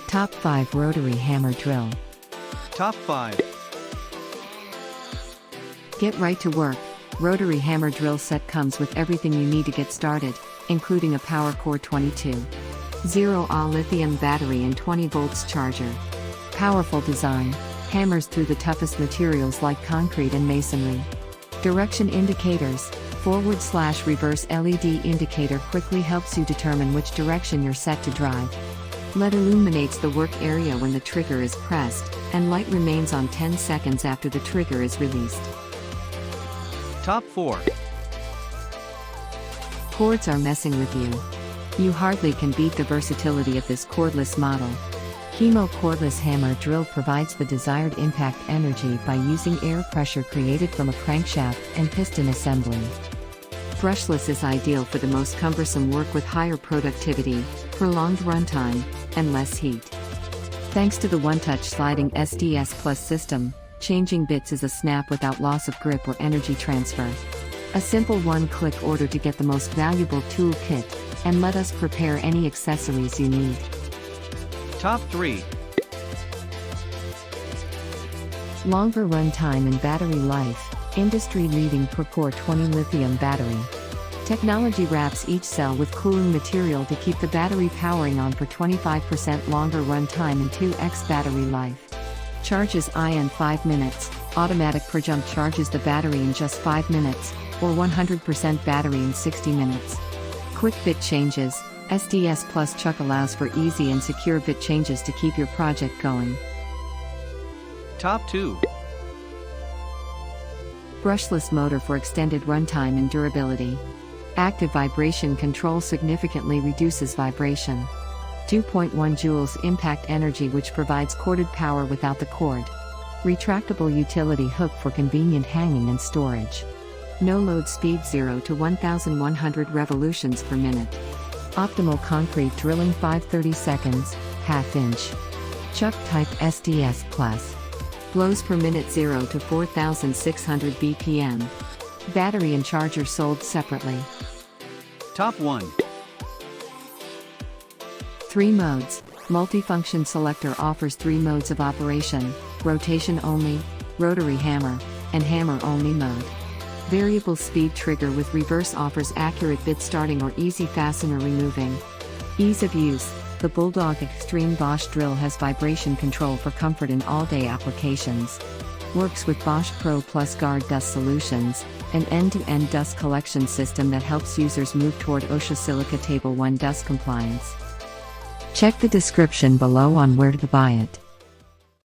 Top 5 Rotary Hammer Drill. Top 5. Get right to work. Rotary hammer drill set comes with everything you need to get started, including a PWRCore 22. 0Ah lithium battery and 20 volts charger. Powerful design. Hammers through the toughest materials like concrete and masonry. Direction indicators. Forward/reverse LED indicator quickly helps you determine which direction you're set to drive. LED illuminates the work area when the trigger is pressed, and light remains on 10 seconds after the trigger is released. Top 4. Cords are messing with you. You hardly can beat the versatility of this cordless model. Cordless hammer drill provides the desired impact energy by using air pressure created from a crankshaft and piston assembly. Brushless is ideal for the most cumbersome work with higher productivity, prolonged runtime, and less heat. Thanks to the one-touch sliding SDS-Plus system, changing bits is a snap without loss of grip or energy transfer. A simple one-click order to get the most valuable tool kit, and let us prepare any accessories you need. Top 3. Longer runtime and battery life. Industry-leading Pwrjump 20 lithium battery. Technology wraps each cell with cooling material to keep the battery powering on for 25% longer runtime and 2x battery life. Charges in 5 minutes. Automatic Pwrjump charges the battery in just 5 minutes, or 100% battery in 60 minutes. Quick bit changes. SDS-Plus chuck allows for easy and secure bit changes to keep your project going. Top 2. Brushless motor for extended runtime and durability. Active vibration control significantly reduces vibration. 2.1 joules impact energy, which provides corded power without the cord. Retractable utility hook for convenient hanging and storage. No load speed 0 to 1100 revolutions per minute. Optimal concrete drilling 5/30 seconds, ½ inch. Chuck type SDS-Plus. Blows per minute 0 to 4600 BPM. Battery and charger sold separately. Top 1. 3 modes. Multifunction selector offers 3 modes of operation: rotation only, rotary hammer, and hammer only mode. Variable speed trigger with reverse offers accurate bit starting or easy fastener removing. Ease of use. The Bulldog Xtreme Bosch drill has vibration control for comfort in all-day applications. Works with Bosch Pro Plus guard dust solutions, an end-to-end dust collection system that helps users move toward OSHA Silica Table 1 dust compliance. Check the description below on where to buy it.